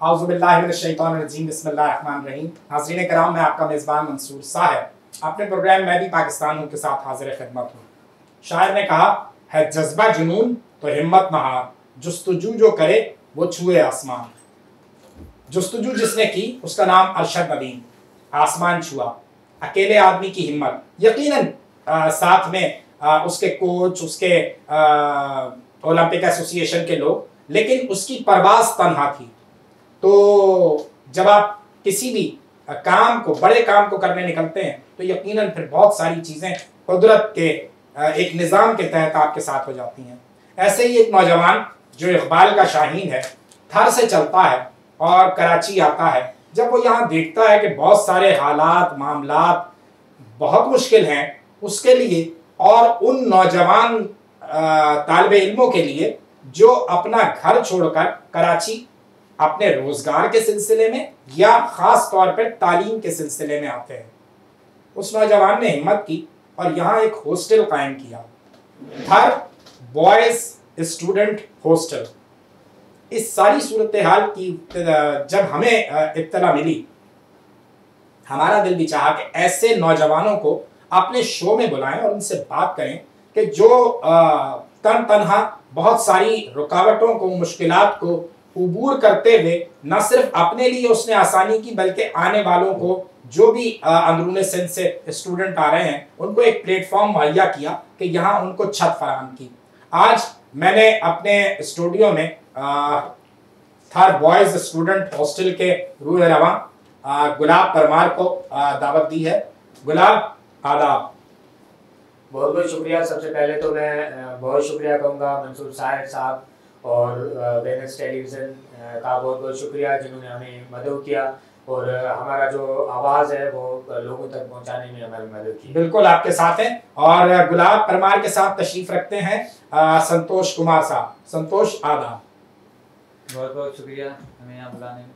आउज़ुबिल्लाहिमिनश्शैतानिर्रजीम बिस्मिल्लाहिर्रहमानिर्रहीम। हाज़रीन कराम, मैं आपका मेज़बान मंसूर साहब अपने प्रोग्राम मैं भी पाकिस्तान हूँ के साथ हाजिर खिदमत हूँ। शायर ने कहा है, जज्बा जुनून तो हिम्मत न हार, जुस्तजू जो करे वो छुए आसमान। जुस्तजू जिसने की उसका नाम अरशद नदीम, आसमान छुआ। अकेले आदमी की हिम्मत, यकीनन साथ में उसके कोच, उसके ओलंपिक एसोसिएशन के लोग, लेकिन उसकी परवाज़ तन्हा थी। तो जब आप किसी भी काम को, बड़े काम को करने निकलते हैं तो यकीनन फिर बहुत सारी चीज़ें कुदरत के एक निज़ाम के तहत आपके साथ हो जाती हैं। ऐसे ही एक नौजवान जो इकबाल का शाहीन है, थर से चलता है और कराची आता है। जब वो यहाँ देखता है कि बहुत सारे हालात मामलात बहुत मुश्किल हैं उसके लिए और उन नौजवान तालिबे इल्मों के लिए जो अपना घर छोड़कर कराची अपने रोजगार के सिलसिले में या खास तौर पर तालीम के सिलसिले में आते हैं, उस नौजवान ने हिम्मत की और यहाँ एक हॉस्टल कायम किया, थर बॉयज स्टूडेंट हॉस्टल। इस सारी सूरत हाल की जब हमें इत्तला मिली, हमारा दिल भी चाहा कि ऐसे नौजवानों को अपने शो में बुलाएं और उनसे बात करें कि जो तनहा बहुत सारी रुकावटों को, मुश्किलात को उबूर करते हुए न सिर्फ अपने लिए उसने आसानी की, बल्कि आने वालों को जो भी अंदरूने सिंध से स्टूडेंट आ रहे हैं उनको एक प्लेटफॉर्म मुहैया किया कि यहाँ उनको छत फराहम की। आज मैंने अपने स्टूडियो में थर बॉयज स्टूडेंट हॉस्टल के रूह रवां गुलाब परमार को दावत दी है। गुलाब, आदाब। बहुत बहुत शुक्रिया। सबसे पहले तो मैं बहुत शुक्रिया कहूँगा मंसूर साहब और वेनस टेलीविज़न का बहुत बहुत शुक्रिया जिन्होंने हमें मदद किया और हमारा जो आवाज़ है वो लोगों तक पहुंचाने में हमारी मदद की। बिल्कुल आपके साथ हैं। और गुलाब परमार के साथ तशरीफ़ रखते हैं संतोष कुमार साहब। संतोष, आदाब। बहुत बहुत शुक्रिया हमें यहाँ बुलाने में।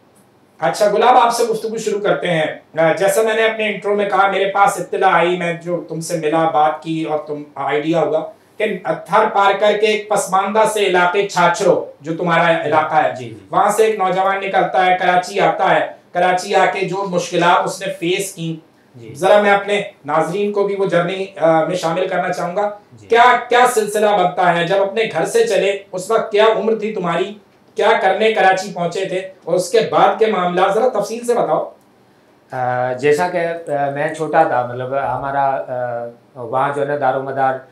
अच्छा गुलाब, आपसे गुफ्तगू शुरू करते हैं। जैसा मैंने अपने इंट्रो में कहा, मेरे पास इत्तला आई, मैं जो तुमसे मिला, बात की और तुम आइडिया हुआ कि थर पार करके एक पसमानदा से इलाके छाछरो जो तुम्हारा इलाका है, जी, वहां से एक नौजवान निकलता है, कराची आता है। कराची आके जो मुश्किलात उसने फेस की, जरा मैं अपने नाजरीन को भी वो जर्नी में शामिल करना चाहूंगा। क्या क्या सिलसिला बनता है जब अपने घर से चले, उस वक्त क्या उम्र थी तुम्हारी, क्या करने कराची पहुंचे थे और उसके बाद के मामला जरा तफसील से बताओ। जैसा कि मैं छोटा था, मतलब हमारा वहाँ जो है ना दारोमदार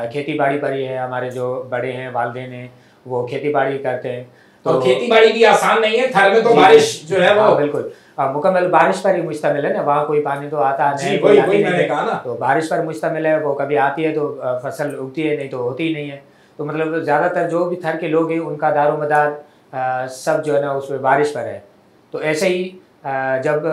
खेती बाड़ी पर ही है। हमारे जो बड़े हैं, वालिदैन हैं, वो खेती बाड़ी करते हैं। तो खेती बाड़ी भी आसान नहीं है, थर में तो बारिश जो है वो बिल्कुल मुकम्मल बारिश पर ही मुश्तमिल है ना। वहाँ कोई पानी तो आता नहीं, वही मैंने कहा ना। तो बारिश पर मुश्तमिल है। वो कभी आती है तो फसल उगती है, नहीं तो होती ही नहीं है। तो मतलब ज़्यादातर जो भी थर के लोग हैं उनका दारोमदार सब जो है ना उसमें बारिश पर है। तो ऐसे ही जब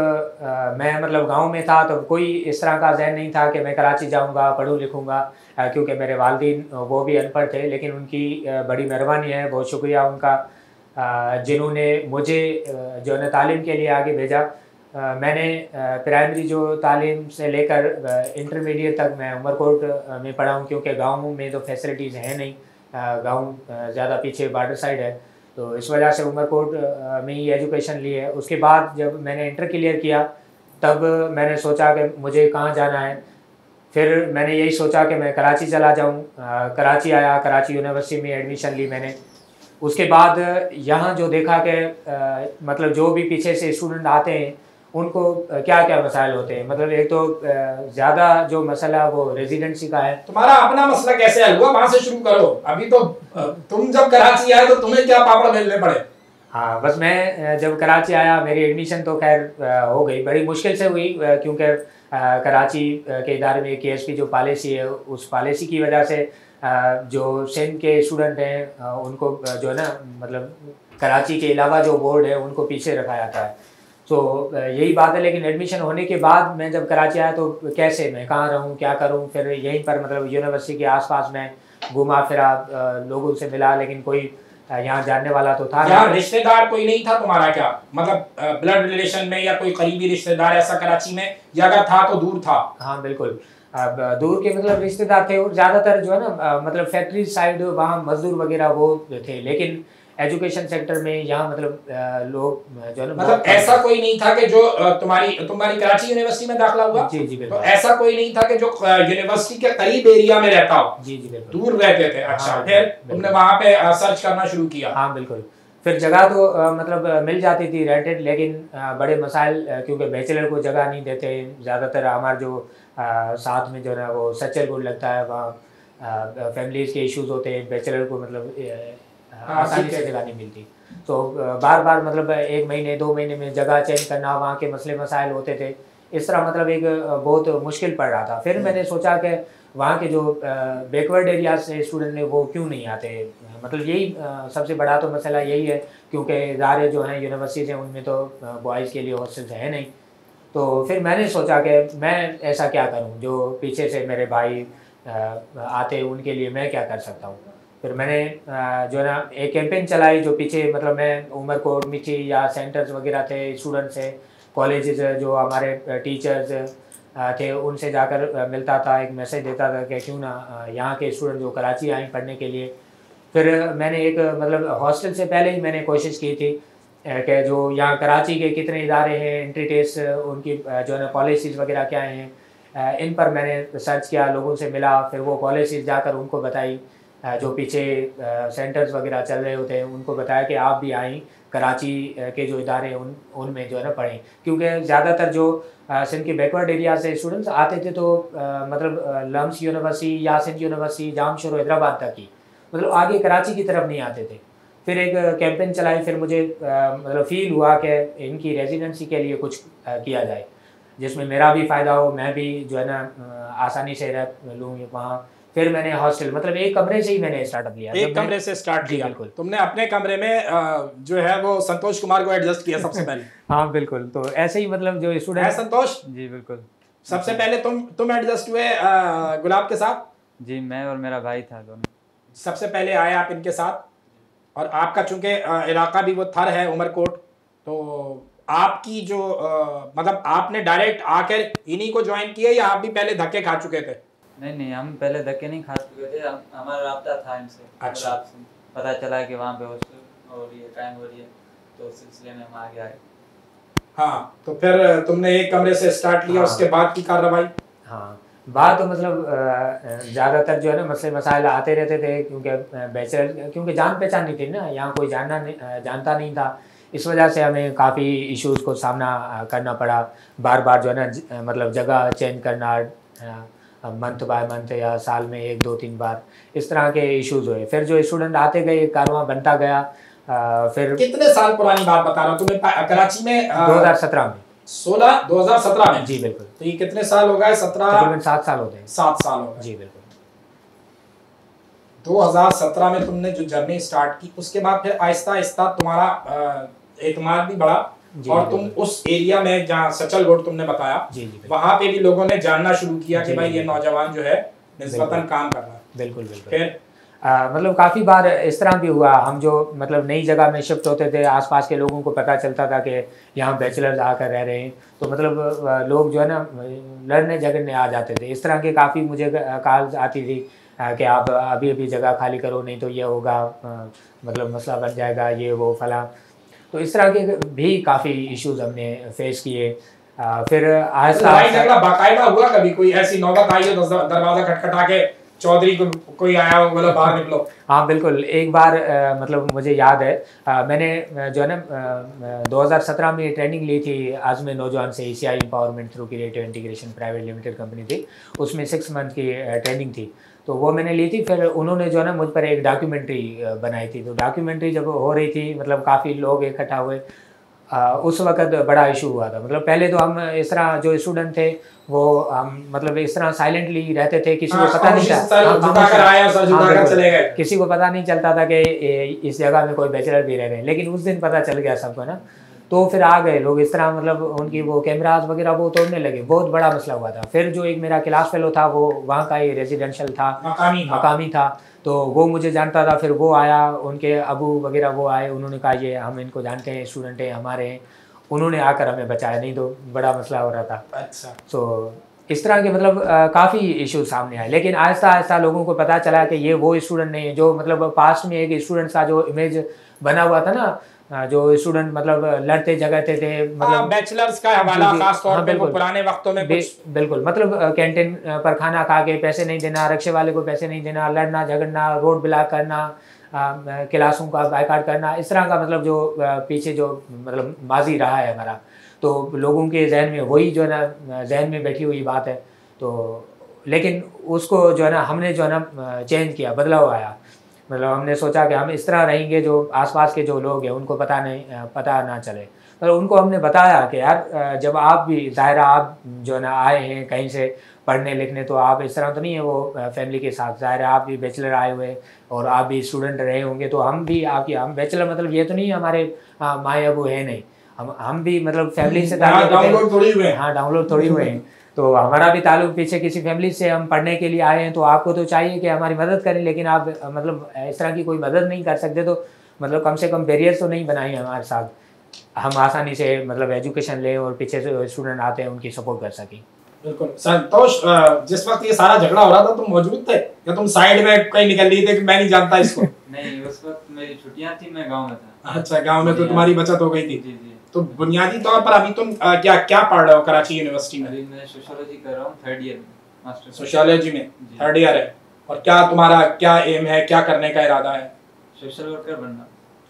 मैं मतलब गांव में था तो कोई इस तरह का ज़हन नहीं था कि मैं कराची जाऊंगा, पढ़ूँ लिखूंगा, क्योंकि मेरे वालिदैन वो भी अनपढ़ थे। लेकिन उनकी बड़ी मेहरबानी है, बहुत शुक्रिया उनका, जिन्होंने मुझे जो है ना तालीम के लिए आगे भेजा। मैंने प्राइमरी जो तालीम से लेकर इंटरमीडिएट तक मैं उमरकोट में पढ़ा हूँ, क्योंकि गाँव में तो फैसिलिटीज़ हैं नहीं, गाँव ज़्यादा पीछे बॉर्डर साइड है। तो इस वजह से उमरकोट में ही एजुकेशन ली है। उसके बाद जब मैंने इंटर क्लियर किया तब मैंने सोचा कि मुझे कहाँ जाना है। फिर मैंने यही सोचा कि मैं कराची चला जाऊँ। कराची आया, कराची यूनिवर्सिटी में एडमिशन ली मैंने। उसके बाद यहाँ जो देखा कि मतलब जो भी पीछे से स्टूडेंट आते हैं उनको क्या क्या मसाइल होते हैं। मतलब एक तो ज़्यादा जो मसला वो रेजिडेंसी का है। तुम्हारा अपना मसला कैसे हल हुआ, वहां से शुरू करो। अभी तो तुम जब कराची आए तो तुम्हें क्या पापड़ बेलने पड़े? हाँ, बस मैं जब कराची आया, मेरी एडमिशन तो खैर हो गई, बड़ी मुश्किल से हुई, क्योंकि कराची के इदारे में KSP जो पॉलिसी है, उस पॉलिसी की वजह से जो सिंध के स्टूडेंट हैं उनको जो है ना मतलब कराची के अलावा जो बोर्ड है उनको पीछे रखा जाता है। तो यही बात है। लेकिन एडमिशन होने के बाद मैं जब कराची आया तो कैसे, मैं कहाँ रहूँ, क्या करूँ। फिर यहीं पर मतलब यूनिवर्सिटी के आसपास में घूमा फिरा, लोगों से मिला, लेकिन कोई यहाँ जानने वाला तो था यार, रिश्तेदार कोई नहीं था तुम्हारा क्या, मतलब ब्लड रिलेशन में या कोई करीबी रिश्तेदार ऐसा कराची में, या अगर था तो दूर था? हाँ बिल्कुल, अब दूर के मतलब रिश्तेदार थे और ज़्यादातर जो है ना मतलब फैक्ट्री साइड वहाँ मजदूर वगैरह वो थे। लेकिन एजुकेशन सेक्टर में यहाँ मतलब लोग जो है ना मतलब ऐसा कोई नहीं था कि जो तुम्हारी कराची यूनिवर्सिटी में दाखिला हुआ? जी जी बिल्कुल। तो ऐसा कोई नहीं था कि जो यूनिवर्सिटी के करीब एरिया में रहता हो? जी जी बिल्कुल। दूर रहते थे। अच्छा, हाँ, फिर तुमने वहाँ पे सर्च करना शुरू किया? हाँ बिल्कुल। फिर जगह तो मतलब मिल जाती थी रेंटेड, लेकिन बड़े मसाइल क्योंकि बैचलर को जगह नहीं देते ज़्यादातर। हमारे जो साथ में जो है ना वो सच्चर गुड लगता है, वहाँ फैमिलीज़ के इश्यूज होते हैं, बैचलर को मतलब आसानी से जगह नहीं मिलती। तो बार बार मतलब 1 महीने 2 महीने में जगह चेंज करना, वहाँ के मसले मसाइल होते थे। इस तरह मतलब एक बहुत मुश्किल पड़ रहा था। फिर मैंने सोचा कि वहाँ के जो बैकवर्ड एरियाज से स्टूडेंट ने वो क्यों नहीं आते। मतलब यही सबसे बड़ा तो मसला यही है, क्योंकि इदारे जो हैं यूनिवर्सिटीज़ हैं उनमें तो बॉयज़ के लिए हॉस्टल्स है नहीं। तो फिर मैंने सोचा कि मैं ऐसा क्या करूं, जो पीछे से मेरे भाई आते उनके लिए मैं क्या कर सकता हूं। फिर मैंने जो है ना एक कैंपेन चलाई, जो पीछे मतलब मैं उमरकोट मिठी या सेंटर्स वगैरह थे, स्टूडेंट्स है, कॉलेजेस जो हमारे टीचर्स थे, उनसे जाकर मिलता था, एक मैसेज देता था कि क्यों ना यहाँ के स्टूडेंट जो कराची आए पढ़ने के लिए। फिर मैंने एक मतलब हॉस्टल से पहले ही मैंने कोशिश की थी कि जो यहाँ कराची के कितने इदारे हैं, एंट्री टेस्ट उनकी जो है ना पॉलिसीज़ वगैरह क्या हैं, इन पर मैंने सर्च किया, लोगों से मिला, फिर वो पॉलिसीज़ जाकर उनको बताई। जो पीछे सेंटर्स वगैरह चल रहे होते हैं उनको बताया कि आप भी आएँ, कराची के जो इदारे हैं उनमें जो है ना पढ़ें। क्योंकि ज़्यादातर जो सिंध के बैकवर्ड एरिया से स्टूडेंट्स आते थे तो मतलब लम्स यूनिवर्सिटी या सिंध यूनिवर्सिटी जामशोर हैदराबाद तक ही, मतलब आगे कराची की तरफ नहीं आते थे। फिर एक कैंपेन चलाई, फिर मुझे मतलब फ़ील हुआ कि इनकी रेजिडेंसी के लिए कुछ किया जाए जिसमें मेरा भी फ़ायदा हो, मैं भी जो है ना आसानी से रह लूँ वहाँ। फिर मैंने हॉस्टल मतलब एक कमरे से ही मैंने स्टार्टअप लिया। एक कमरे से स्टार्ट किया? बिल्कुल। तुमने अपने कमरे में जो है वो संतोष कुमार को एडजस्ट किया सबसे पहले? हाँ बिल्कुल। तो ऐसे ही मतलब जो स्टूडेंट है संतोष? जी बिल्कुल। सबसे पहले तुम एडजस्ट हुए गुलाब के साथ? जी, मैं और मेरा भाई था दोनों। सबसे पहले आए आप इनके साथ, और आपका चूंकि इलाका भी वो थर है उमरकोट, तो आपकी जो मतलब आपने डायरेक्ट आकर इन्हीं को ज्वाइन किया या आप भी पहले धक्के खा चुके थे? नहीं, हम पहले धक्के नहीं खा चुके थे, हमारा राब्ता था इनसे। अच्छा। आपसे पता चला कि वहाँ पे हॉस्टल हो रही है, कायम हो रही है, तो उस सिलसिले में हम आगे आए। हाँ, तो फिर तुमने एक कमरे से स्टार्ट लिया। हाँ। उसके बाद की कार्रवाई? हाँ, बात तो मतलब ज़्यादातर जो है ना मसले मसाइल आते रहते थे, क्योंकि बैचलर क्योंकि जान पहचान नहीं थी ना, यहाँ कोई जानता नहीं था। इस वजह से हमें काफ़ी इश्यूज़ को सामना करना पड़ा। बार बार जो है ना मतलब जगह चेंज करना, मंथ बाय मंथ या साल में 1 2 3 बार, इस तरह के इश्यूज़ हुए। फिर जो स्टूडेंट आते गए, कारवां बनता गया। फिर कितने साल पुरानी बात बता रहा हूँ तुम्हें? कराची में 2017 में। 2017 में? जी बिल्कुल। तो ये कितने साल हो गए? 17? तकरीबन 7 साल होते हैं। 7 साल हो गए। जी बिल्कुल। 2017 में तुमने जो जर्नी स्टार्ट की, उसके बाद फिर आहिस्ता आहिस्ता तुम्हारा एतमाद भी बढ़ा, और तुम उस एरिया में जहाँ सचलगोड तुमने बताया, वहाँ पे भी लोगों ने जानना शुरू किया कि भाई ये नौजवान जो है निस्बतन काम कर रहा है। बिल्कुल बिल्कुल। फिर मतलब काफ़ी बार इस तरह भी हुआ, हम जो मतलब नई जगह में शिफ्ट होते थे, आसपास के लोगों को पता चलता था कि यहाँ बैचलर्स आकर रह रहे हैं, तो मतलब लोग जो है ना लड़ने झगड़ने आ जाते थे। इस तरह के काफ़ी मुझे कॉल्स आती थी कि आप अभी जगह खाली करो, नहीं तो ये होगा, मतलब मसला बन जाएगा, ये वो फला। तो इस तरह के भी काफ़ी इश्यूज हमने फेस किए। फिर आहिस्ता झगड़ा बाकायदा हुआ? कभी कोई ऐसी नौबत आई हो दरवाजा खटखटा के चौधरी को कोई आया हो, बोला बाहर निकलो? हाँ बिल्कुल। एक बार मतलब मुझे याद है, मैंने जो है ना 2017 में ट्रेनिंग ली थी आज़म नौजवान से, ECI empowerment through creative integration private limited company थी, उसमें 6 मंथ की ट्रेनिंग थी, तो वो मैंने ली थी। फिर उन्होंने जो है ना मुझ पर एक डॉक्यूमेंट्री बनाई थी। तो डॉक्यूमेंट्री जब हो रही थी, मतलब काफ़ी लोग इकट्ठा हुए, उस वक़्त बड़ा इशू हुआ था। मतलब पहले तो हम इस तरह जो स्टूडेंट थे वो हम मतलब इस तरह साइलेंटली रहते थे, किसी को पता नहीं था, किसी को पता नहीं चलता था कि इस जगह में कोई बैचलर भी रह रहे हैं। लेकिन उस दिन पता चल गया सबको ना, तो फिर आ गए लोग इस तरह, मतलब उनकी वो कैमराज वगैरह वो तोड़ने लगे, बहुत बड़ा मसला हुआ था। फिर जो एक मेरा क्लास फेलो था, वो वहाँ का ही रेजिडेंशियल था, मकामी था, तो वो मुझे जानता था। फिर वो आया, उनके अबू वगैरह वो आए, उन्होंने कहा ये हम इनको जानते हैं, स्टूडेंट हैं हमारे हैं, उन्होंने आकर हमें बचाया, नहीं तो बड़ा मसला हो रहा था। अच्छा। तो इस तरह के मतलब काफ़ी इशू सामने आए, लेकिन आहिस्ता आहिस्ता लोगों को पता चला कि ये वो स्टूडेंट नहीं है जो मतलब पास्ट में एक स्टूडेंट का जो इमेज बना हुआ था ना, जो स्टूडेंट मतलब लड़ते झगड़ते थे, मतलब बैचलर्स का हवाला जी, खास तौर हाँ, पे वो बिल्कुल। पुराने वक्तों में कुछ बिल्कुल मतलब कैंटीन पर खाना खा के पैसे नहीं देना, रिक्शे वाले को पैसे नहीं देना, लड़ना झगड़ना, रोड ब्लॉक करना, क्लासों का बायकॉट करना, इस तरह का मतलब जो पीछे जो मतलब माजी रहा है हमारा, तो लोगों के जहन में वही जो है ना जहन में बैठी हुई बात है। तो लेकिन उसको जो है ना हमने जो है ना चेंज किया, बदलाव आया। मतलब हमने सोचा कि हम इस तरह रहेंगे जो आसपास के जो लोग हैं उनको पता ना चले। पर उनको हमने बताया कि यार जब आप भी ज़ाहिर आप जो है ना आए हैं कहीं से पढ़ने लिखने, तो आप इस तरह तो नहीं है वो फैमिली के साथ, ज़ाहिर है आप भी बैचलर आए हुए और आप भी स्टूडेंट रहे होंगे, तो हम भी आपकी हम बैचलर मतलब ये तो नहीं हमारे माँ अबू है नहीं, हम भी मतलब फैमिली से डाउनलोड थोड़ी हुए हैं। हाँ डाउनलोड थोड़ी हुए हैं। तो हमारा भी ताल्लुक पीछे किसी फैमिली से, हम पढ़ने के लिए आए हैं, तो आपको तो चाहिए कि हमारी मदद करें, लेकिन आप मतलब इस तरह की कोई मदद नहीं कर सकते, तो मतलब कम से कम बैरियर तो नहीं बनाए हमारे साथ, हम आसानी से मतलब एजुकेशन लें और पीछे से स्टूडेंट आते हैं उनकी सपोर्ट कर सकें। बिल्कुल। संतोष, जिस वक्त ये सारा झगड़ा हो रहा था तुम मौजूद थे या तुम साइड में कहीं निकल लिए थे कि मैं नहीं जानता इसको? नहीं, उस वक्त मेरी छुट्टियां थी, मैं गांव में था। अच्छा, गांव में तो तुम्हारी बचत हो गई थी। जी जी। तो बुनियादी तौर पर अभी तुम क्या क्या पढ़ रहे हो कराची यूनिवर्सिटी में? अभी मैं सोशियोलॉजी कर रहा हूँ, 3rd ईयर में, मास्टर सोशियोलॉजी में 3rd ईयर है। और क्या तुम्हारा क्या एम है, क्या करने का इरादा है? सोशल वर्कर बनना।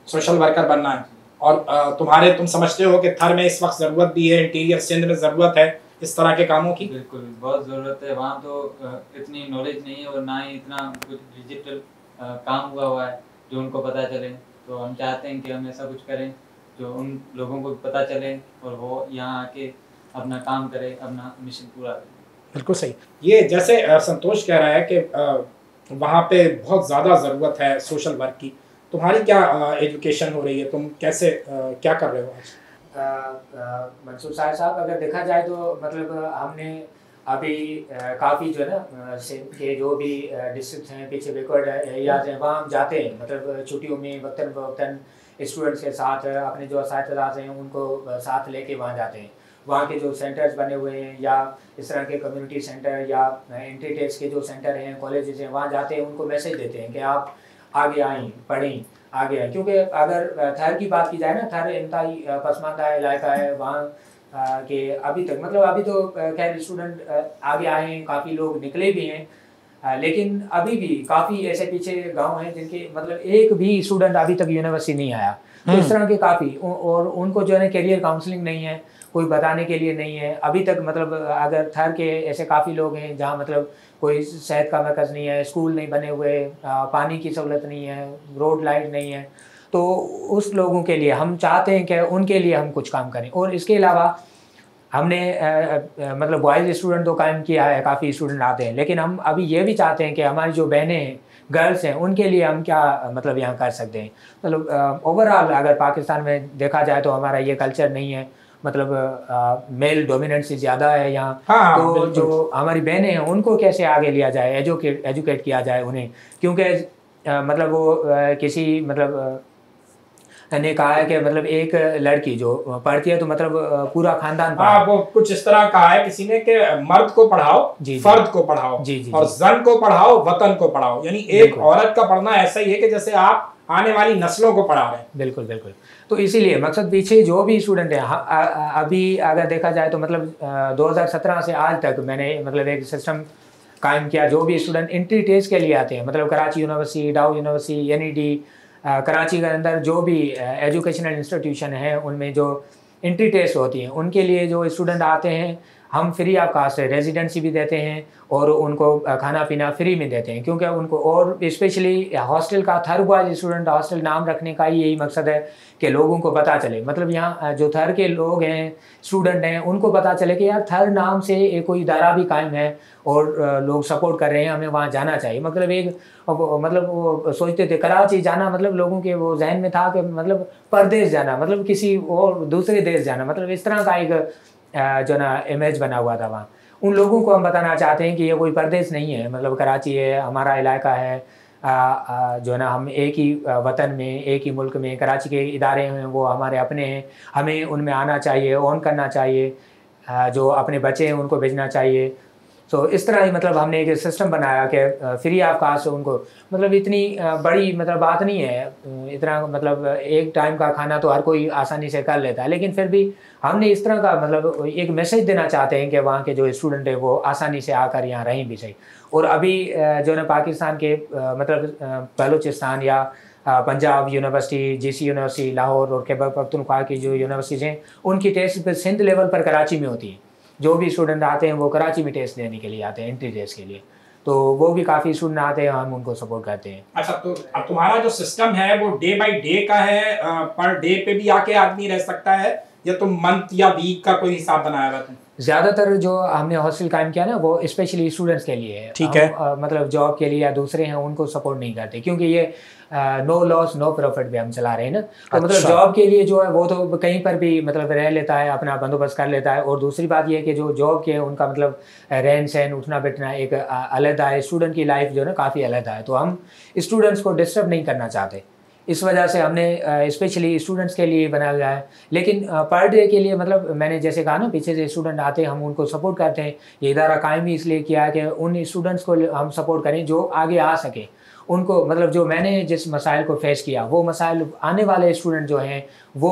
सोशल वर्कर बनना है। और तुम्हारे तुम समझते हो कि थर में इस वक्त ज़रूरत भी है, इंटीरियर सिंध में ज़रूरत है इस तरह के कामों की? बिल्कुल बहुत ज़रूरत है। वहाँ तो इतनी नॉलेज नहीं है और ना ही इतना कुछ डिजिटल काम हुआ है जो उनको पता चले। तो हम चाहते हैं कि हम ऐसा कुछ करें जो उन लोगों को पता चले और वो यहाँ आके अपना काम करें, अपना मिशन पूरा करें। बिल्कुल सही। ये जैसे संतोष कह रहा है कि वहाँ पे बहुत ज़्यादा ज़रूरत है सोशल वर्क की, तुम्हारी क्या एजुकेशन हो रही है, तुम कैसे क्या कर रहे हो आज? मंसूर साहब अगर देखा जाए तो मतलब हमने अभी काफ़ी जो है ना सिंध के जो भी डिस्ट्रिक्ट हैं, पीछे बैकवर्ड एरियाज हैं, वहाँ हम जाते हैं मतलब छुट्टियों में वक्तन फ़वक्तन स्टूडेंट्स के साथ अपने जो असातिज़ा हैं उनको साथ लेके वहाँ जाते हैं। वहाँ के जो सेंटर्स बने हुए हैं या इस तरह के कम्युनिटी सेंटर या एंट्री टेस्ट के जो सेंटर हैं, कॉलेजेस हैं, वहाँ जाते हैं, उनको मैसेज देते हैं कि आप आगे आएँ, पढ़ें, आगे आए। क्योंकि अगर थर की बात की जाए ना, थर इंतहाई पसमानदा इलाका है वहाँ के अभी तक मतलब अभी तो खैर स्टूडेंट आगे आए हैं, काफ़ी लोग निकले भी हैं, लेकिन अभी भी काफ़ी ऐसे पीछे गांव हैं जिनके मतलब एक भी स्टूडेंट अभी तक यूनिवर्सिटी नहीं आया। तो इस तरह के काफ़ी और उनको जो है करियर काउंसलिंग नहीं है, कोई बताने के लिए नहीं है अभी तक। मतलब अगर थर के ऐसे काफ़ी लोग हैं जहाँ मतलब कोई सेहत का मरकज़ नहीं है, स्कूल नहीं बने हुए, पानी की सहूलत नहीं है, रोड लाइट नहीं है, तो उस लोगों के लिए हम चाहते हैं कि उनके लिए हम कुछ काम करें। और इसके अलावा हमने मतलब बॉयज़ स्टूडेंट तो कायम किया है, काफ़ी स्टूडेंट आते हैं, लेकिन हम अभी ये भी चाहते हैं कि हमारी जो बहनें हैं, गर्ल्स हैं, उनके लिए हम क्या मतलब यहाँ कर सकते हैं। मतलब ओवरऑल अगर पाकिस्तान में देखा जाए तो हमारा ये कल्चर नहीं है, मतलब मेल डोमिनेंसी ज़्यादा है यहाँ। हाँ, तो जो हमारी बहनें हैं उनको कैसे आगे लिया जाए, एजुकेट किया जाए उन्हें, क्योंकि मतलब वो किसी मतलब ने कहा है कि मतलब एक लड़की जो पढ़ती है तो मतलब पूरा खानदान हाँ, वो कुछ इस तरह कहा है किसी ने कि मर्द को पढ़ाओ, फर्द को पढ़ाओ, और जन को पढ़ाओ, वतन को पढ़ाओ। यानी एक औरत का पढ़ना ऐसा ही है कि जैसे आप आने वाली नस्लों को पढ़ा रहे हैं। बिल्कुल बिल्कुल। तो इसीलिए मकसद पीछे जो भी स्टूडेंट हैं अभी अगर देखा जाए तो मतलब 2017 से आज तक मैंने मतलब एक सिस्टम कायम किया। जो भी स्टूडेंट एंट्री टेस्ट के लिए आते हैं, मतलब कराची यूनिवर्सिटी, डाउ यूनिवर्सिटी, NED, कराची के अंदर जो भी एजुकेशनल इंस्टीट्यूशन है उनमें जो एंट्री टेस्ट होती हैं, उनके लिए जो स्टूडेंट आते हैं हम फ्री ऑफ कास्ट रेजिडेंसी भी देते हैं और उनको खाना पीना फ्री में देते हैं। क्योंकि उनको और स्पेशली हॉस्टल का थर बॉयज स्टूडेंट हॉस्टल नाम रखने का ही यही मकसद है कि लोगों को पता चले, मतलब यहाँ जो थर के लोग हैं, स्टूडेंट हैं, उनको पता चले कि यार थर नाम से एक कोई इदारा भी कायम है और लोग सपोर्ट कर रहे हैं, हमें वहाँ जाना चाहिए। मतलब एक मतलब वो सोचते थे कराची जाना मतलब लोगों के वो जहन में था कि मतलब परदेश जाना, मतलब किसी और दूसरे देश जाना, मतलब इस तरह का एक जो ना इमेज बना हुआ था वहाँ। उन लोगों को हम बताना चाहते हैं कि ये कोई परदेश नहीं है, मतलब कराची है, हमारा इलाका है, जो है ना हम एक ही वतन में, एक ही मुल्क में, कराची के इदारे हैं वो हमारे अपने हैं, हमें उनमें आना चाहिए, ऑन करना चाहिए, जो अपने बच्चे हैं उनको भेजना चाहिए। तो इस तरह ही मतलब हमने एक सिस्टम बनाया कि फ्री ऑफ कास्ट उनको, मतलब इतनी बड़ी मतलब बात नहीं है, इतना मतलब एक टाइम का खाना तो हर कोई आसानी से कर लेता है, लेकिन फिर भी हमने इस तरह का मतलब एक मैसेज देना चाहते हैं कि वहाँ के जो स्टूडेंट है वो आसानी से आकर यहाँ रहें भी सही। और अभी जो है पाकिस्तान के मतलब बलूचिस्तान या Punjab university, GC university Lahore और खैबर पख्तूनख्वा की जो यूनिवर्सिटीज़ हैं उनकी टेस्ट सिंध लेवल पर कराची में होती है। जो भी स्टूडेंट आते हैं वो कराची में टेस्ट देने के लिए आते हैं, एंट्री टेस्ट के लिए, तो वो भी काफ़ी स्टूडेंट आते हैं, हम उनको सपोर्ट करते हैं। अच्छा, तो अब तुम्हारा जो सिस्टम है वो डे बाय डे का है, पर डे पे भी आके आदमी रह सकता है, या तुम मंथ या वीक का कोई हिसाब बनाया हुआ तुम? ज़्यादातर जो हमने हॉस्टल कायम किया ना वो स्पेशली स्टूडेंट्स के लिए है। ठीक है। मतलब जॉब के लिए या दूसरे हैं उनको सपोर्ट नहीं करते, क्योंकि ये नो लॉस नो प्रॉफिट पे हम चला रहे हैं ना। तो मतलब जॉब के लिए जो है वो तो कहीं पर भी मतलब रह लेता है, अपना बंदोबस्त कर लेता है। और दूसरी बात ये है कि जो जॉब के उनका मतलब रहन सहन उठना बैठना एक अलग है, स्टूडेंट की लाइफ जो है ना काफ़ी अलग है। तो हम स्टूडेंट्स को डिस्टर्ब नहीं करना चाहते, इस वजह से हमने स्पेशली स्टूडेंट्स के लिए बनाया गया है। लेकिन पर डे के लिए मतलब मैंने जैसे कहा ना, पीछे से स्टूडेंट आते हैं हम उनको सपोर्ट करते हैं। ये इदारा कायम भी इसलिए किया है कि उन स्टूडेंट्स को हम सपोर्ट करें जो आगे आ सके, उनको मतलब जो मैंने जिस मसाइल को फेस किया वो मसाइल आने वाले स्टूडेंट जो हैं वो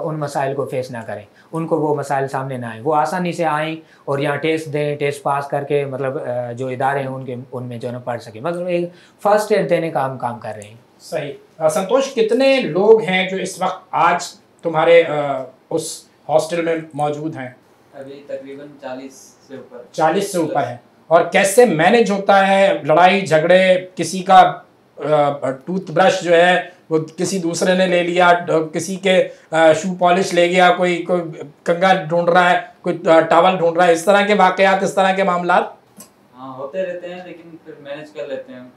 उन मसाइल को फेस ना करें, उनको वो मसाइल सामने ना आए, वो आसानी से आएँ और यहाँ टेस्ट दें, टेस्ट पास करके मतलब जो इदारे हैं उनके उनमें जो है ना पढ़ सकें। मतलब एक फर्स्ट एड देने का हम काम कर रहे हैं। सही। संतोष, कितने लोग हैं जो इस वक्त आज तुम्हारे उस हॉस्टल में मौजूद हैं? अभी तकरीबन 40 से ऊपर। 40 से ऊपर है। और कैसे मैनेज होता है लड़ाई झगड़े? किसी का टूथब्रश जो है वो किसी दूसरे ने ले लिया, किसी के शू पॉलिश ले गया, कोई कंघा ढूंढ रहा है, कोई टॉवल ढूंढ रहा है, इस तरह के वाकयात, इस तरह के मामला? हाँ, होते रहते हैं, लेकिन फिर मैनेज कर लेते हैं।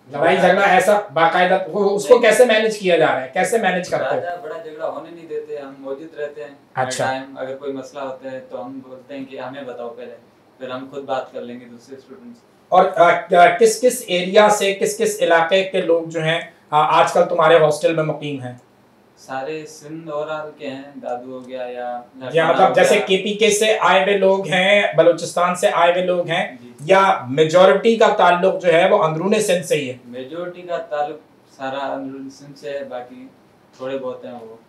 लड़ाई झगड़ा ऐसा बाकायदा उसको कैसे मैनेज किया जा रहा है, कैसे मैनेज करते हैं? बड़ा झगड़ा होने नहीं देते, हम मौजूद रहते हैं। अच्छा। टाइम अगर कोई मसला होता है तो हम बोलते हैं कि हमें बताओ पहले, फिर हम खुद बात कर लेंगे दूसरे स्टूडेंट्स। और किस किस एरिया से, किस किस इलाके के लोग जो हैं आजकल तुम्हारे हॉस्टल में मुकीम हैं? सारे सिंध और के हैं, दादू हो गया या मतलब जैसे केपीके से आए हुए लोग हैं, बलूचिस्तान से आए हुए लोग हैं, या मेजॉरिटी का ताल्लुक जो है वो अंदरूनी सिंध से ही है? मेजॉरिटी का ताल्लुक सारा अंदरूनी सिंध से है, बाकी थोड़े बहुत हैं वो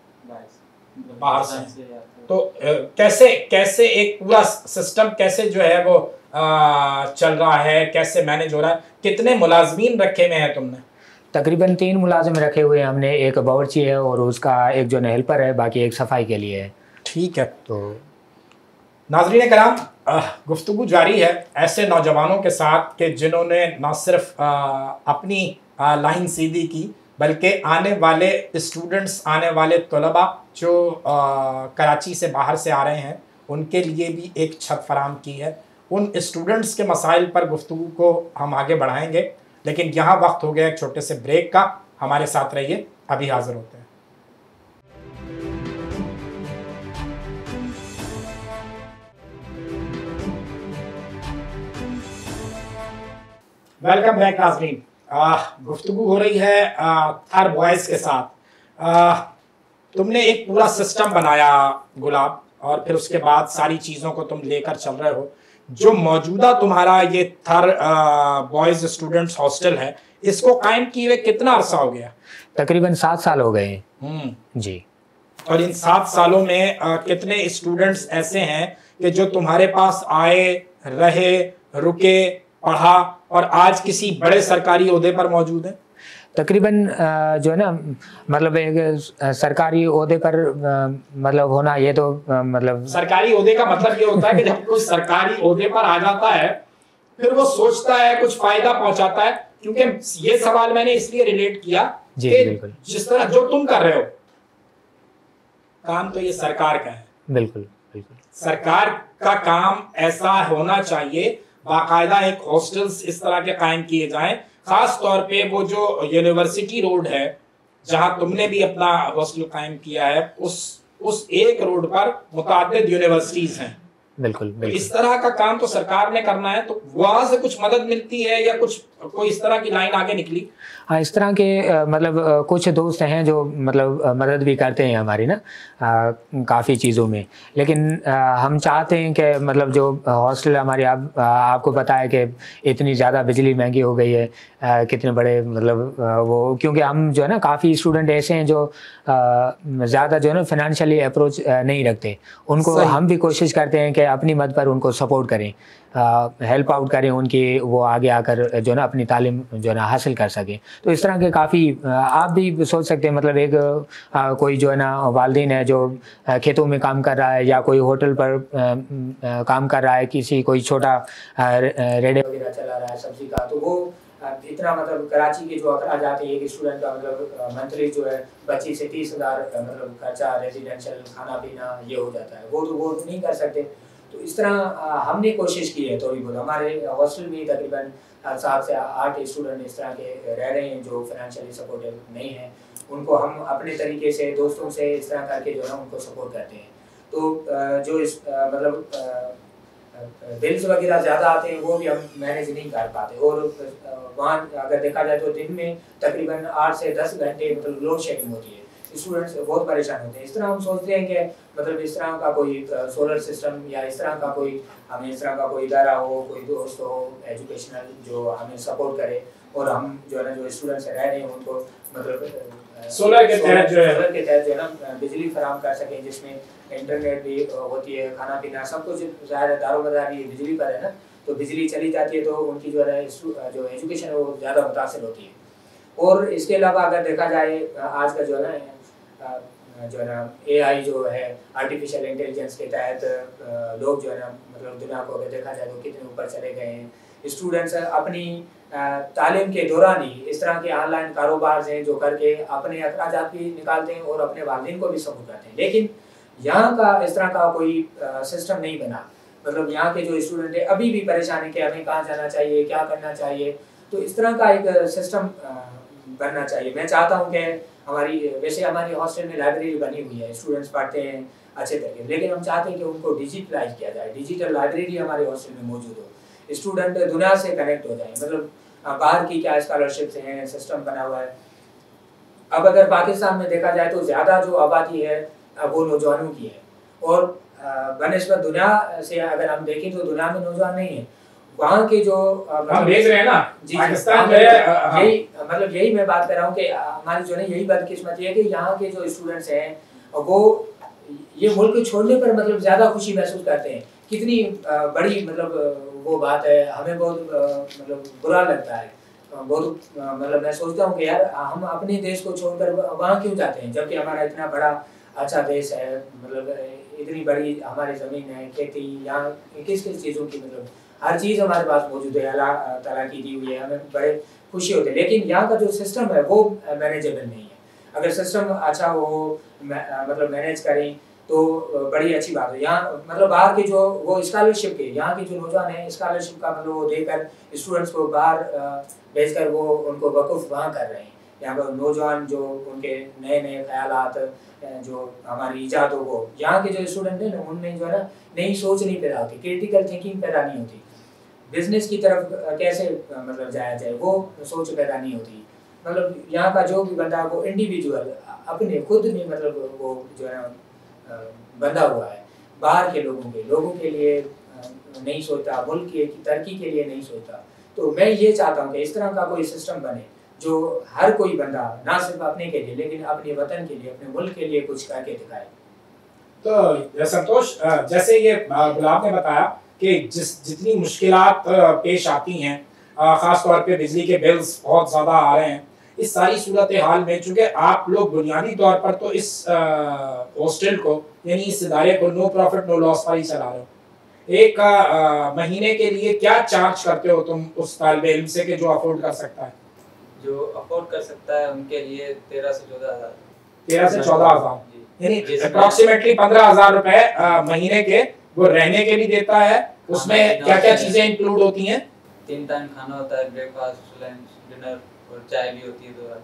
बाहर से। तो कैसे कैसे एक पूरा सिस्टम कैसे जो है वो चल रहा है, कैसे मैनेज हो रहा है? कितने मुलाजमीन रखे हुए हैं तुमने? तकरीबन 3 मुलाजिम रखे हुए हैं हमने, एक बावर्ची है और उसका एक जो हेल्पर है, बाकी एक सफाई के लिए है। ठीक है। तो नाज़रीन कराम, गुफ्तगू जारी है ऐसे नौजवानों के साथ कि जिन्होंने न सिर्फ अपनी लाइन सीधी की, बल्कि आने वाले स्टूडेंट्स, आने वाले तलबा जो कराची से बाहर से आ रहे हैं उनके लिए भी एक छत फराम की है। उन स्टूडेंट्स के मसाइल पर गुफ्तगू को हम आगे बढ़ाएंगे, लेकिन यहाँ वक्त हो गया एक छोटे से ब्रेक का। हमारे साथ रहिए, अभी हाजिर होते हैं। वेलकम बैक नाज़रीन। गुफ्तगू हो रही है थर बॉयज़ के साथ। तुमने एक पूरा सिस्टम बनाया गुलाब, और फिर उसके बाद सारी चीज़ों को तुम लेकर चल रहे हो। जो मौजूदा तुम्हारा ये थर बॉयज़ स्टूडेंट्स हॉस्टल है, इसको कायम किए हुए कितना अरसा हो गया? तकरीबन 7 साल हो गए हैं। जी। और इन 7 सालों में कितने स्टूडेंट्स ऐसे हैं कि जो तुम्हारे पास आए, रहे, रुके, पढ़ा और आज किसी बड़े सरकारी ओहदे पर मौजूद है? तकरीबन जो है ना मतलब एक सरकारी ओहदे पर मतलब होना, ये तो मतलब सरकारी ओहदे का मतलब ये होता है कि जब कोई सरकारी ओहदे पर आ जाता है फिर वो सोचता है कुछ फायदा पहुंचाता है। क्योंकि ये सवाल मैंने इसलिए रिलेट किया कि जिस तरह जो तुम कर रहे हो काम, तो ये सरकार का है। बिल्कुल बिल्कुल। सरकार का काम ऐसा होना चाहिए, बाकायदा एक हॉस्टल्स इस तरह के कायम किए जाएं। खास तौर पे वो जो यूनिवर्सिटी रोड है जहां तुमने भी अपना हॉस्टल कायम किया है, उस एक रोड पर मुताद्दिद यूनिवर्सिटीज हैं। बिल्कुल बिल्कुल। इस तरह का काम तो सरकार ने करना है। तो वहां से कुछ मदद मिलती है या कुछ कोई इस तरह की लाइन आगे निकली? हाँ, इस तरह के मतलब कुछ दोस्त हैं जो मतलब मदद भी करते हैं हमारी ना काफ़ी चीज़ों में। लेकिन हम चाहते हैं कि मतलब जो हॉस्टल हमारी आपको पता है कि इतनी ज़्यादा बिजली महंगी हो गई है, कितने बड़े मतलब वो, क्योंकि हम जो है ना काफ़ी स्टूडेंट ऐसे हैं जो ज़्यादा जो है ना फाइनेंशियली अप्रोच नहीं रखते। उनको हम भी कोशिश करते हैं कि अपनी मद पर उनको सपोर्ट करें, हेल्प आउट करें उनकी, वो आगे आकर जो है ना अपनी तालीम जो है ना हासिल कर सकें। तो इस तरह के काफ़ी आप भी सोच सकते हैं, मतलब एक कोई जो है ना वालिदैन है जो खेतों में काम कर रहा है या कोई होटल पर काम कर रहा है, किसी कोई छोटा रेडे वगैरह चला रहा है सब्जी का, तो वो इतना मतलब कराची के जो अखराज आते हैं एक स्टूडेंट का मतलब मंथली जो है 25 से 30,000 मतलब खर्चा रेजिडेंशियल खाना पीना ये हो जाता है, वो तो वो नहीं कर सकते। तो इस तरह हमने कोशिश की है थोड़ी बहुत। हमारे हॉस्टल में तकरीबन 7 से 8 स्टूडेंट इस तरह के रह रहे हैं जो फाइनेंशियली सपोर्टिव नहीं हैं। उनको हम अपने तरीके से दोस्तों से इस तरह करके जो है उनको सपोर्ट करते हैं। तो जो इस मतलब बिल्स वगैरह ज़्यादा आते हैं वो भी हम मैनेज नहीं कर पाते, और वहाँ अगर देखा जाए तो दिन में तकरीबन 8 से 10 घंटे मतलब लोड शेडिंग होती है, स्टूडेंट्स बहुत परेशान होते हैं। इस तरह हम सोचते हैं कि मतलब इस तरह का कोई सोलर सिस्टम या इस तरह का कोई हमें इस तरह का कोई इदारा हो, कोई दोस्त हो एजुकेशनल जो हमें सपोर्ट करे, और हम जो है ना जो स्टूडेंट्स रह रहे हैं उनको मतलब सोलर के तहत जो है ना बिजली फराहम कर सकें, जिसमें इंटरनेट भी होती है, खाना पीना सब कुछ ज़्यादा दारोमदार ये बिजली पर है ना, तो बिजली चली जाती है तो उनकी जो है जो एजुकेशन है वो ज़्यादा मुतासिर होती है। और इसके अलावा अगर देखा जाए आज का जो है ना AI जो है आर्टिफिशियल इंटेलिजेंस के तहत लोग जो है ना मतलब दुनिया को अगर देखा जाए तो कितने ऊपर चले गए हैं। स्टूडेंट्स अपनी तालीम के दौरान ही इस तरह के ऑनलाइन कारोबार हैं जो करके अपने अखराजात भी निकालते हैं और अपने वालिदैन को भी सपोर्ट करते हैं। लेकिन यहाँ का इस तरह का कोई सिस्टम नहीं बना, मतलब यहाँ के जो स्टूडेंट है अभी भी परेशान है कि हमें कहाँ जाना चाहिए, क्या करना चाहिए। तो इस तरह का एक सिस्टम बनना चाहिए। मैं चाहता हूँ कि वैसे हमारी हॉस्टल में लाइब्रेरी बनी हुई है, स्टूडेंट्स पढ़ते हैं अच्छे तरीके, लेकिन हम चाहते हैं कि उनको डिजिटलाइज किया जाए, डिजिटल लाइब्रेरी हमारे हॉस्टल में मौजूद हो, स्टूडेंट दुनिया से कनेक्ट हो जाए। मतलब बाहर की क्या स्कॉलरशिप्स हैं, सिस्टम बना हुआ है। अब अगर पाकिस्तान में देखा जाए तो ज़्यादा जो आबादी है वो नौजवानों की है, और बनस्बत दुनिया से अगर हम देखें तो दुनिया में नौजवान नहीं है। वहाँ के जो हम भेज रहे हैं ना पाकिस्तान में, यही मैं बात कर रहा हूँ कि हमारी जो है यही बदकिस्मती है कि यहाँ के जो स्टूडेंट्स हैं वो ये मुल्क छोड़ने पर मतलब ज़्यादा खुशी महसूस करते हैं। कितनी बड़ी मतलब वो बात है, हमें बहुत मतलब बुरा लगता है, बहुत मतलब मैं सोचता हूँ कि यार हम अपने देश को छोड़कर वहाँ क्यों जाते हैं, जबकि हमारा इतना बड़ा अच्छा देश है, मतलब इतनी बड़ी हमारी ज़मीन है, खेती, यहाँ किस किस चीज़ों की मतलब हर चीज़ हमारे पास मौजूद है, अल्लाह ताला की दी हुई है, हमें बड़े खुशी होते हैं। लेकिन यहाँ का जो सिस्टम है वो मैनेजेबल नहीं है। अगर सिस्टम अच्छा हो मतलब मैनेज करें तो बड़ी अच्छी बात है। यहाँ मतलब बाहर के जो वो स्कॉलरशिप के यहाँ के जो नौजवान हैं स्कॉलरशिप का मतलब वो देकर स्टूडेंट्स को बाहर भेजकर वो उनको वक़ूफ़ वहाँ कर रहे हैं। यहाँ पर नौजवान जो उनके नए नए ख्यालात जो हमारी ईजाद हो, वो यहाँ के जो स्टूडेंट हैं ना उनमें जो है ना नई सोच नहीं पैदा होती, क्रिटिकल थिंकिंग पैदा नहीं होती, बिजनेस की तरफ कैसे मतलब जाया जाए वो सोच पैदा नहीं होती। मतलब यहाँ का जो भी बंदा वो इंडिविजुअल अपने खुद में मतलब वो जो है बंधा हुआ है, बाहर के लोगों के लिए नहीं सोचता, मुल्क की तरक्की के लिए नहीं सोचता। तो मैं ये चाहता हूँ कि इस तरह का कोई सिस्टम बने जो हर कोई बंदा ना सिर्फ अपने के लिए लेकिन अपने वतन के लिए, अपने मुल्क के लिए कुछ करके दिखाए। तो संतोष, जैसे ये गुलाब ने बताया कि जितनी मुश्किलात पेश आती हैं, ख़ास तौर पे बिजली के बिल्स बहुत ज़्यादा आ रहे हैं, इस सारी सूरत हाल में चूँकि आप लोग बुनियादी तौर पर तो इस हॉस्टल को यानी इस इदारे को नो प्रॉफिट नो लॉस पर ही चला रहे हो, एक महीने के लिए क्या चार्ज करते हो तुम उस तालिब इल्म से कि जो अफोर्ड कर सकता है? जो अफोर्ड कर सकता है उनके लिए 13 से 14,000 13 से 14,000 यानी अप्रॉक्सीमेटली 15,000 रुपए महीने के वो रहने के लिए देता है। उसमें क्या क्या चीजें इंक्लूड होती हैं? 3 टाइम खाना होता है, ब्रेकफास्ट, लंच, डिनर और चाय भी होती है 2 बार।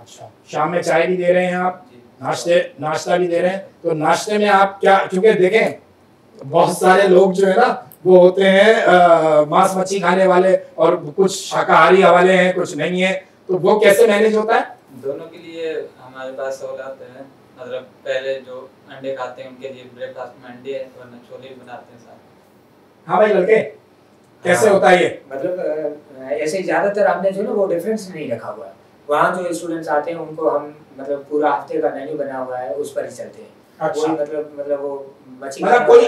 अच्छा, शाम में चाय भी दे रहे हैं आप, नाश्ता भी दे रहे हैं। तो नाश्ते में आप क्या, क्योंकि देखें बहुत सारे लोग जो है ना वो होते हैं मांस मच्छी खाने वाले, और कुछ शाकाहारी वाले हैं, कुछ नहीं है, तो वो कैसे मैनेज होता है? दोनों के लिए हमारे पास सहूलत है। मतलब पहले जो अंडे खाते हैं उनके लिए ब्रेकफास्ट में अंडे है, वरना छोले भी बनाते हैं साथ। हाँ भाई लड़के, कैसे होता है ये? मतलब ऐसे ही ज़्यादातर हमने जो ना वो डिफरेंस नहीं रखा हुआ है। वहाँ जो स्टूडेंट्स आते हैं उनको हम मतलब पूरा हफ्ते का मेन्यू बना हुआ है, उस पर ही चलते हैं। अच्छा। कोई मतलब वो मच्छी मतलब कोई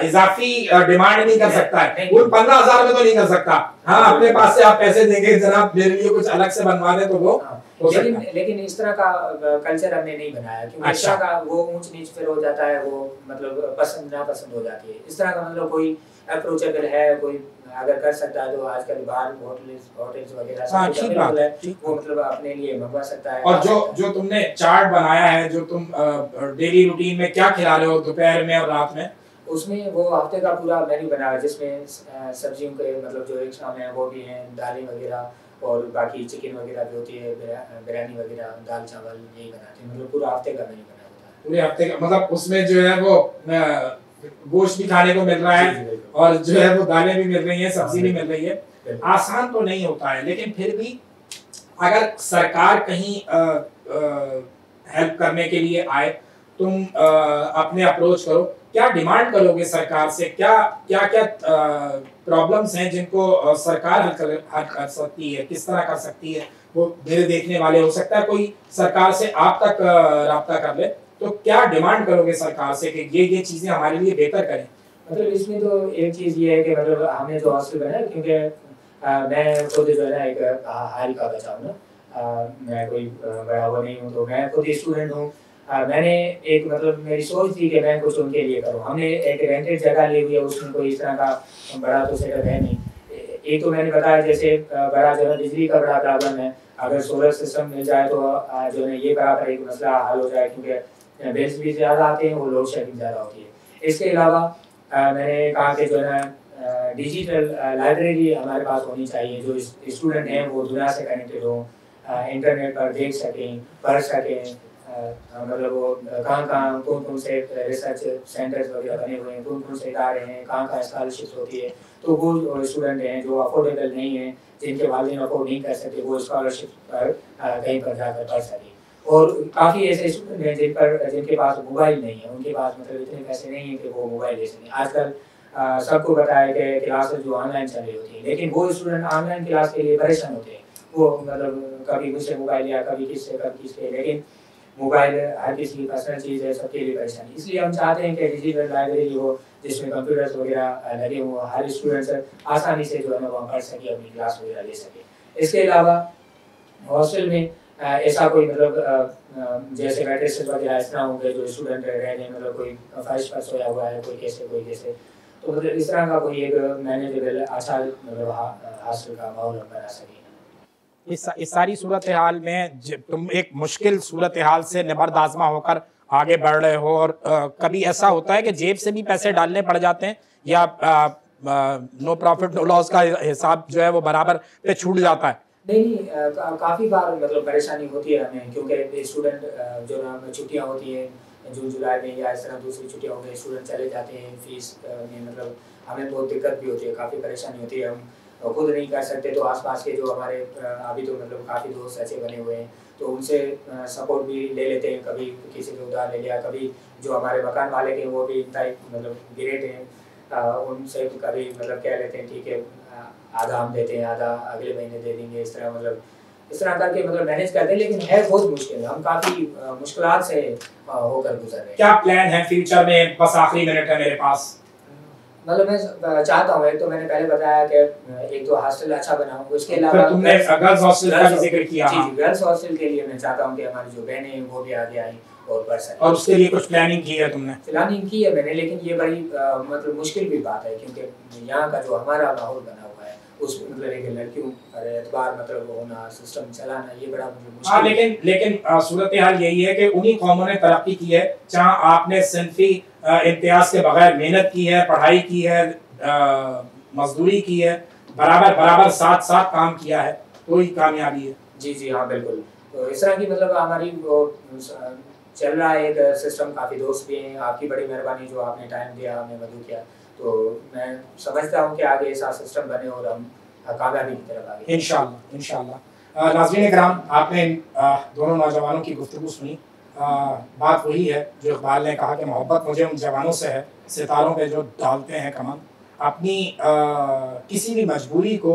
इजाफी डिमांड नहीं कर सकता है, वो 15,000 में तो नहीं कर सकता। हाँ, अपने पास से आप पैसे देंगे जनाब मेरे लिए कुछ अलग से बनवा दे, तो वो लेकिन इस तरह का कल्चर हमने नहीं बनाया, क्योंकि इस तरह का वो ऊंच नीच फिर हो जाता है, वो मतलब पसंद नापसंद हो जाती है। इस तरह का मतलब कोई अप्रोचेबल है, कोई अगर कर सकता है तो आजकल बाहर होटल्स वगैरह सब ठीक बात है, वो मतलब अपने लिए मंगवा सकता है। और जो तुमने चार्ट बनाया है, जो तुम डेली रूटीन में क्या खिला रहे हो दोपहर में और रात में, उसमें वो हफ्ते का पूरा मेन्यू बना है, जिसमें सब्जियों के मतलब जो एक शाम है वो भी हैं, दालें वगैरह, और बाकी चिकन वगैरह भी होती है, बिरयानी वगैरह, दाल चावल यही बनाते हैं। मतलब पूरा हफ्ते का मेन्यू बना होता है। पूरे हफ्ते का मतलब उसमें जो है वो गोश्त भी खाने को मिल रहा है, और जो है वो दालें भी मिल रही हैं, सब्जी भी मिल रही है। आसान तो नहीं होता है, लेकिन फिर भी अगर सरकार कहीं हेल्प करने के लिए आए, तुम अपने अप्रोच करो, क्या डिमांड करोगे सरकार से? क्या क्या क्या प्रॉब्लम्स हैं जिनको सरकार हल कर सकती है, किस तरह कर सकती है? वो मेरे देखने वाले, हो सकता है कोई सरकार से आप तक राब्ता कर ले, तो क्या डिमांड करोगे सरकार से कि ये चीजें हमारे लिए बेहतर करें? मतलब इसमें तो एक चीज़ ये है कि मतलब हमने जो हॉस्टल बनाया, क्योंकि मैं खुद जो है ना एक हाल का बच्चा हूँ ना, मैं कोई बड़ा हुआ नहीं हूँ, तो मैं खुद स्टूडेंट हूँ। मैंने एक मतलब मेरी सोच थी कि मैं कुछ उनके लिए करूँ। हमने एक रेंटेड जगह ली हुई है, उसमें कोई इस तरह का बड़ा तो सेटअप है नहीं। एक तो मैंने बताया जैसे बड़ा जो है बिजली का बड़ा प्रॉब्लम है, अगर सोलर सिस्टम मिल जाए तो जो है ये बराबर एक मसला हल हो जाए, क्योंकि बिल्स भी ज़्यादा आते हैं, वो लोड शेडिंग ज़्यादा होती है। इसके अलावा मैंने कहा कि जो है ना डिजिटल लाइब्रेरी हमारे पास होनी चाहिए, जो स्टूडेंट हैं वो दुनिया से कनेक्टेड हों, इंटरनेट पर देख सकें, पढ़ सकें, मतलब वो कहाँ कौन से रिसर्च सेंटर्स वगैरह बने हुए हैं, कौन से इदारे हैं, कहाँ स्कॉलरशिप होती है, तो वो स्टूडेंट हैं जो अफोर्डेबल नहीं हैं, जिनके वालिदैन अफोर्ड नहीं कर सकते, वो स्कॉलरशिप पर कहीं पर जाकर पढ़ सकें। और काफ़ी ऐसे स्टूडेंट हैं जिनके पास मोबाइल नहीं है, उनके पास मतलब इतने पैसे नहीं हैं कि वो मोबाइल ले सकें। आजकल सबको पता है कि क्लासेस जो ऑनलाइन चल रही होती हैं, लेकिन वो स्टूडेंट ऑनलाइन क्लास के लिए परेशान होते हैं। वो मतलब कभी मुझसे मोबाइल या कभी किसके, लेकिन मोबाइल हर किसी की पर्सनल चीज़ है, सबके लिए परेशानी। इसलिए हम चाहते हैं कि डिजिटल लाइब्रेरी हो, जिसमें कंप्यूटर्स वगैरह लगे हों, हर स्टूडेंट आसानी से जो है ना वहाँ पढ़ सके, अपनी क्लास वगैरह ले सके। इसके अलावा हॉस्टल में ऐसा कोई मतलब जैसे मैट्रेसेस वगैरह इस तरह होंगे जो स्टूडेंट रह रहे हैं, मतलब कोई फर्श पर सोया हुआ है, कोई कैसे, तो मतलब इस तरह का कोई एक मैनेजेबल अच्छा मतलब हॉस्टल का माहौल बना सके। इस सारी सूरत हाल में तुम एक मुश्किल सूरत हाल से निबर्द आज़मा होकर आगे बढ़ रहे हो, और कभी ऐसा होता है कि जेब से भी पैसे डालने पड़ जाते हैं, या नो प्रॉफिट नो लॉस का हिसाब जो है वो बराबर पे छूट जाता है? नहीं, काफ़ी बार मतलब परेशानी होती है हमें, क्योंकि स्टूडेंट जो ना छुट्टियाँ होती हैं जून जुलाई में, या इस तरह दूसरी छुट्टियाँ होंगी, स्टूडेंट चले जाते हैं, फीस में मतलब हमें बहुत दिक्कत भी होती है, काफ़ी परेशानी होती है। हम खुद नहीं कर सकते, तो आसपास के जो हमारे अभी तो मतलब काफ़ी दोस्त ऐसे बने हुए हैं, तो उनसे सपोर्ट भी ले लेते हैं। कभी किसी से उधार ले लिया, कभी जो हमारे मकान मालिक हैं वो भी टाइप मतलब ग्रेट हैं, उनसे कभी मतलब कह लेते हैं ठीक है आधा हम देते हैं, आधा अगले महीने दे देंगे, इस तरह करके मतलब मैनेज करते हैं। लेकिन है बहुत मुश्किल, हम काफ़ी मुश्किलात से होकर गुजर रहे हैं। क्या प्लान है फ्यूचर में? बस आखिरी मिनट है मेरे पास। मतलब मैं चाहता हूँ, एक तो मैंने पहले बताया कि एक तो हॉस्टल अच्छा बनाऊँ, उसके अलावा तुमने गर्ल्स हॉस्टल का भी जिक्र किया। जी, गर्ल्स हॉस्टल के लिए मैं चाहता हूँ कि हमारी जो बहनें हैं वो भी आगे आएँ और पढ़ सकें। और उसके लिए कुछ प्लानिंग की है तुमने? प्लानिंग की है मैंने, लेकिन ये बड़ी मतलब मुश्किल भी बात है, क्योंकि यहाँ का जो हमारा माहौल बना हुआ है उसमें मतलब एक लड़कियों पर एतबार मतलब होना, सिस्टम चलाना, ये बड़ा मतलब मुश्किल। हाँ, लेकिन सूरत हाल यही है कि उन्हीं कौमों ने तरक्की की है जहाँ आपने सिंफी इम्तियाज के बगैर मेहनत की है, पढ़ाई की है, मजदूरी की है, बराबर साथ काम किया है, तो ही कामयाबी है। जी हाँ बिल्कुल। तो इस तरह की मतलब हमारी वो चल रहा है एक सिस्टम, काफ़ी दोस्त भी हैं, आपकी बड़ी मेहरबानी जो आपने टाइम दिया, हमें मदद किया, तो मैं समझता हूँ कि आगे ऐसा सिस्टम बने और हम कामयाबी की तरफ आगे इंशाअल्लाह इंशाअल्लाह। नाज़रीन किराम, आपने दोनों नौजवानों की गुफ्तगू सुनी। बात वही है जो इकबाल ने कहा कि मोहब्बत मुझे उन जवानों से है सितारों पे जो डालते हैं कमर। अपनी किसी भी मजबूरी को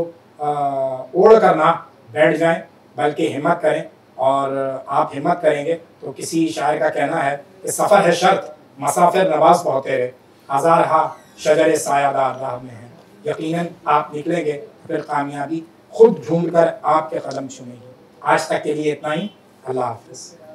ओढ़ कर ना बैठ जाएं, बल्कि हिम्मत करें, और आप हिम्मत करेंगे तो किसी शायर का कहना है कि सफ़र है शर्त मसाफिर नवाज बहुत तेरे, हज़ार हा शजर सायादार राह में है। यकीनन आप निकलेंगे, फिर कामयाबी खुद ढूंढ कर आपके कदम चूमेगी। आज तक के लिए इतना ही। अल्लाह हाफ़िज़।